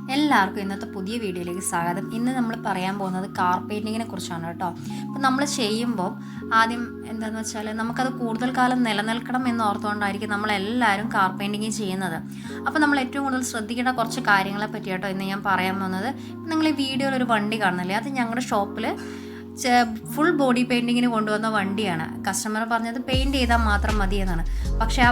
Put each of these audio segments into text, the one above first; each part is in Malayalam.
എല്ലാവർക്കും ഇന്നത്തെ പുതിയ വീഡിയോയിലേക്ക് സ്വാഗതം. ഇന്ന് നമ്മൾ പറയാൻ പോകുന്നത് കാർ പെയിൻറ്റിങ്ങിനെ കുറിച്ചാണ് കേട്ടോ. അപ്പോൾ നമ്മൾ ചെയ്യുമ്പോൾ ആദ്യം എന്താണെന്ന് വെച്ചാൽ നമുക്കത് കൂടുതൽ കാലം നിലനിൽക്കണം എന്ന് ഓർത്തുകൊണ്ടായിരിക്കും നമ്മളെല്ലാവരും കാർ പെയിൻറ്റിങ് ചെയ്യുന്നത്. അപ്പോൾ നമ്മൾ ഏറ്റവും കൂടുതൽ ശ്രദ്ധിക്കേണ്ട കുറച്ച് കാര്യങ്ങളെ പറ്റി കേട്ടോ ഇന്ന് ഞാൻ പറയാൻ പോകുന്നത്. നിങ്ങൾ ഈ വീഡിയോയിൽ ഒരു വണ്ടി കാണുന്നില്ലേ, അത് ഞങ്ങളുടെ ഷോപ്പിൽ ഫുൾ ബോഡി പെയിൻറ്റിങ്ങിന് കൊണ്ടുവന്ന വണ്ടിയാണ്. കസ്റ്റമർ പറഞ്ഞത് പെയിൻറ്റ് ചെയ്താൽ മാത്രം മതി എന്നാണ്. പക്ഷേ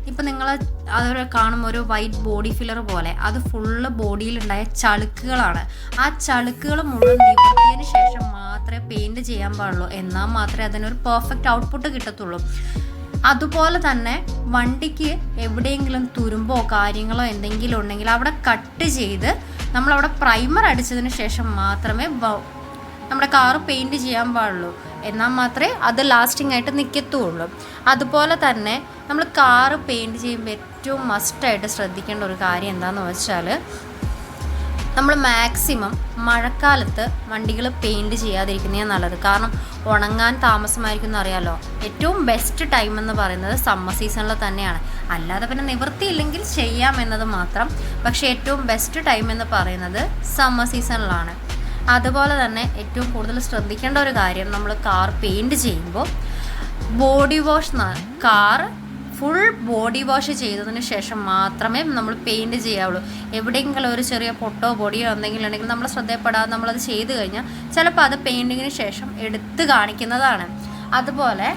ഇപ്പം നിങ്ങൾ അതൊരു കാണുമ്പോൾ ഒരു വൈറ്റ് ബോഡി ഫില്ലർ പോലെ അത് ഫുള്ള് ബോഡിയിലുണ്ടായ ചളുക്കുകളാണ്. ആ ചളുക്കുകൾ മുഴുവൻ നിവർത്തിയതിന് ശേഷം മാത്രമേ പെയിൻറ്റ് ചെയ്യാൻ പാടുള്ളൂ. എന്നാൽ മാത്രമേ അതിനൊരു പെർഫെക്റ്റ് ഔട്ട്പുട്ട് കിട്ടത്തുള്ളൂ. അതുപോലെ തന്നെ വണ്ടിക്ക് എവിടെയെങ്കിലും തുരുമ്പോ കാര്യങ്ങളോ എന്തെങ്കിലും ഉണ്ടെങ്കിൽ അവിടെ കട്ട് ചെയ്ത് നമ്മളവിടെ പ്രൈമർ അടിച്ചതിന് ശേഷം മാത്രമേ നമ്മുടെ കാറ് പെയിൻറ്റ് ചെയ്യാൻ പാടുള്ളൂ. എന്നാൽ മാത്രമേ അത് ലാസ്റ്റിംഗ് ആയിട്ട് നിൽക്കത്തുള്ളൂ. അതുപോലെ തന്നെ നമ്മൾ കാറ് പെയിൻറ്റ് ചെയ്യുമ്പോൾ ഏറ്റവും മസ്റ്റായിട്ട് ശ്രദ്ധിക്കേണ്ട ഒരു കാര്യം എന്താണെന്ന് വെച്ചാൽ, നമ്മൾ മാക്സിമം മഴക്കാലത്ത് വണ്ടികൾ പെയിൻറ്റ് ചെയ്യാതിരിക്കുന്നതാണ് നല്ലത്. കാരണം ഉണങ്ങാൻ താമസമായിരിക്കും എന്നറിയാമല്ലോ. ഏറ്റവും ബെസ്റ്റ് ടൈം എന്ന് പറയുന്നത് സമ്മർ സീസണിൽ തന്നെയാണ്. അല്ലാതെ പിന്നെ നിവൃത്തിയില്ലെങ്കിൽ ചെയ്യാമെന്നത് മാത്രം. പക്ഷേ ഏറ്റവും ബെസ്റ്റ് ടൈം എന്ന് പറയുന്നത് സമ്മർ സീസണിലാണ്. അതുപോലെ തന്നെ ഏറ്റവും കൂടുതൽ ശ്രദ്ധിക്കേണ്ട ഒരു കാര്യം, നമ്മൾ കാർ പെയിൻറ്റ് ചെയ്യുമ്പോൾ body wash, car full body wash ചെയ്തതിന് ശേഷം മാത്രമേ നമ്മൾ പെയിൻറ്റ് ചെയ്യാവുള്ളൂ. എവിടെയെങ്കിലും ഒരു ചെറിയ പൊട്ടോ പൊടിയോ എന്തെങ്കിലും ഉണ്ടെങ്കിൽ നമ്മൾ ശ്രദ്ധപ്പെടാതെ നമ്മളത് ചെയ്ത് കഴിഞ്ഞാൽ ചിലപ്പോൾ അത് പെയിൻറ്റിങ്ങിന് ശേഷം എടുത്ത് കാണിക്കുന്നതാണ്. അതുപോലെ